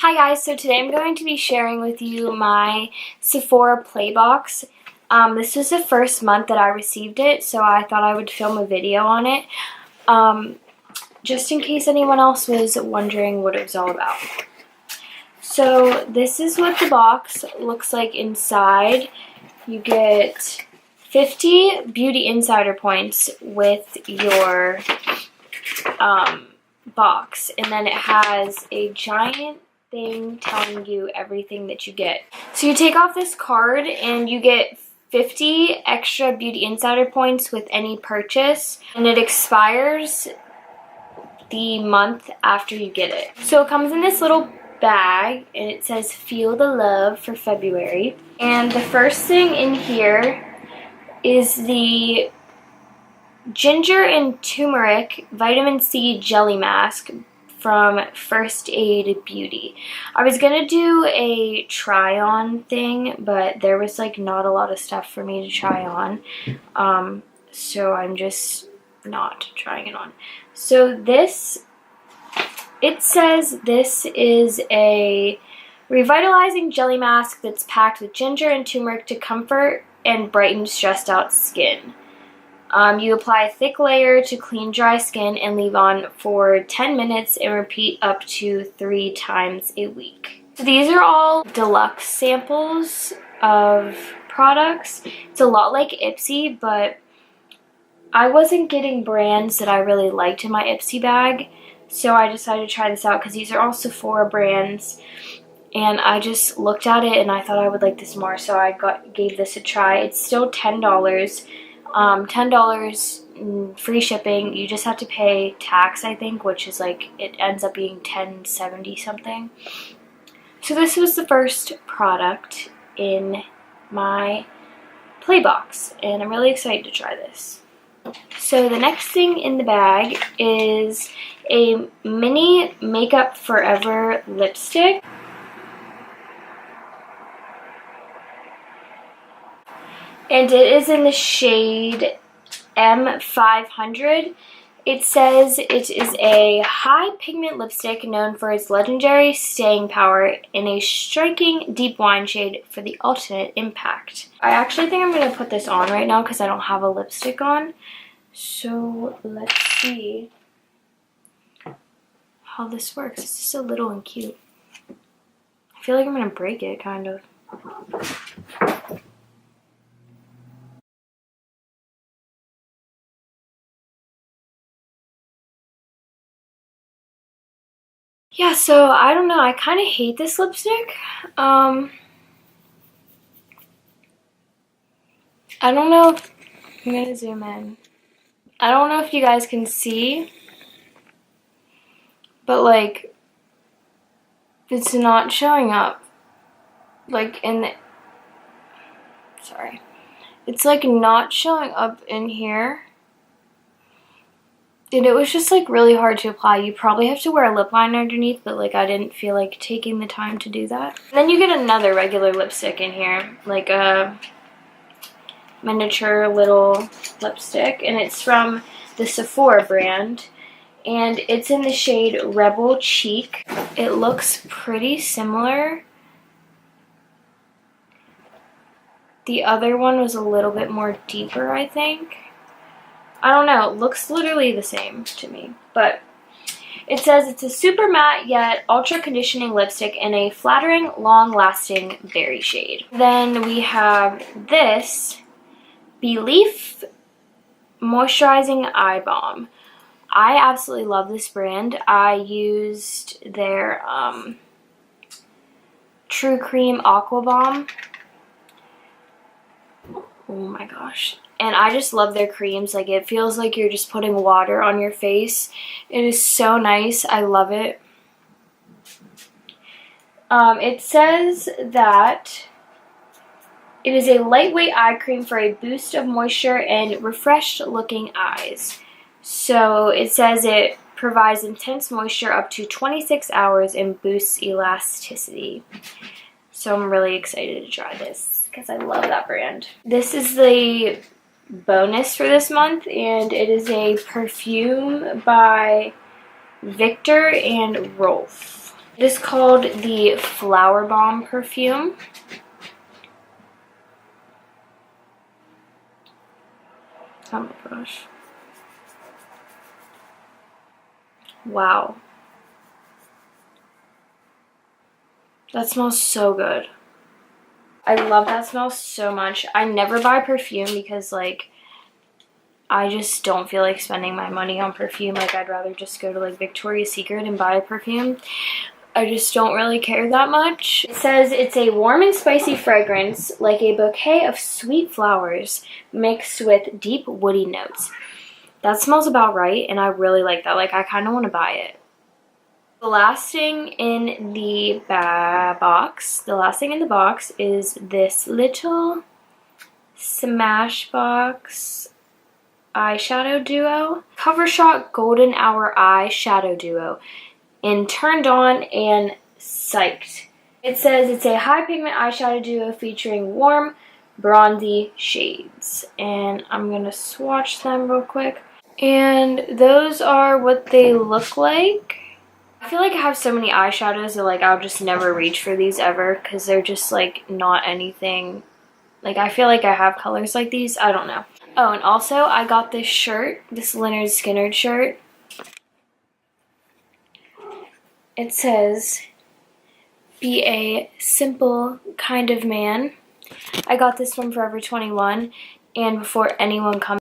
Hi guys, so today I'm going to be sharing with you my Sephora Play Box. This was the first month that I received it, so I thought I would film a video on it, just in case anyone else was wondering what it was all about. So this is what the box looks like inside. You get 50 Beauty Insider points with your box, and then it has a giant thing telling you everything that you get. So you take off this card and you get 50 extra Beauty Insider points with any purchase, and it expires the month after you get it. So it comes in this little bag and it says Feel the Love for February. And the first thing in here is the ginger and turmeric vitamin C jelly mask from First Aid Beauty. I was gonna do a try on thing, but there was like not a lot of stuff for me to try on, so I'm just not trying it on. So this, it says this is a revitalizing jelly mask that's packed with ginger and turmeric to comfort and brighten stressed out skin. You apply a thick layer to clean dry skin and leave on for 10 minutes and repeat up to 3 times a week. So these are all deluxe samples of products. It's a lot like Ipsy, but I wasn't getting brands that I really liked in my Ipsy bag, so I decided to try this out because these are all Sephora brands. And I just looked at it and I thought I would like this more, so I gave this a try. It's still $10. $10 free shipping. You just have to pay tax, I think, which is like, it ends up being $10.70 something. So this was the first product in my play box, and I'm really excited to try this. So the next thing in the bag is a mini Makeup Forever lipstick. And it is in the shade M500. It says it is a high pigment lipstick known for its legendary staying power in a striking deep wine shade for the ultimate impact. I actually think I'm going to put this on right now because I don't have a lipstick on. So let's see how this works. It's just so little and cute. I feel like I'm going to break it, kind of. Yeah, so I don't know. I kind of hate this lipstick. I don't know if, I'm going to zoom in. I don't know if you guys can see, but like, it's not showing up. Like in the, sorry. It's like not showing up in here. And it was just like really hard to apply. You probably have to wear a lip liner underneath, but like I didn't feel like taking the time to do that. And then you get another regular lipstick in here, like a miniature little lipstick, and it's from the Sephora brand, and it's in the shade Rebel Cheek. It looks pretty similar. The other one was a little bit more deeper, I think. I don't know, it looks literally the same to me, but it says it's a super matte yet ultra conditioning lipstick in a flattering, long-lasting berry shade. Then we have this Belief Moisturizing Eye Balm. I absolutely love this brand. I used their True Cream Aqua Balm. Oh my gosh. And I just love their creams. Like, it feels like you're just putting water on your face. It is so nice. I love it. It says that it is a lightweight eye cream for a boost of moisture and refreshed looking eyes. So it says it provides intense moisture up to 26 hours and boosts elasticity. So I'm really excited to try this because I love that brand. This is the bonus for this month, and it is a perfume by Victor and Rolf. It is called the Flower Bomb perfume. Oh my gosh. Wow. That smells so good. I love that smell so much. I never buy perfume because, like, I just don't feel like spending my money on perfume. Like, I'd rather just go to, like, Victoria's Secret and buy a perfume. I just don't really care that much. It says it's a warm and spicy fragrance, like a bouquet of sweet flowers mixed with deep woody notes. That smells about right, and I really like that. Like, I kind of want to buy it. The last thing in the box is this little Smashbox eyeshadow duo. Cover Shot Golden Hour Eyeshadow Duo in Turned On and Psyched. It says it's a high pigment eyeshadow duo featuring warm, bronzy shades. And I'm going to swatch them real quick. And those are what they look like. I feel like I have so many eyeshadows that, like, I'll just never reach for these ever because they're just, like, not anything. Like, I feel like I have colors like these. I don't know. Oh, and also I got this shirt, this Lynyrd Skynyrd shirt. It says, "Be a simple kind of man." I got this from Forever 21, and before anyone comes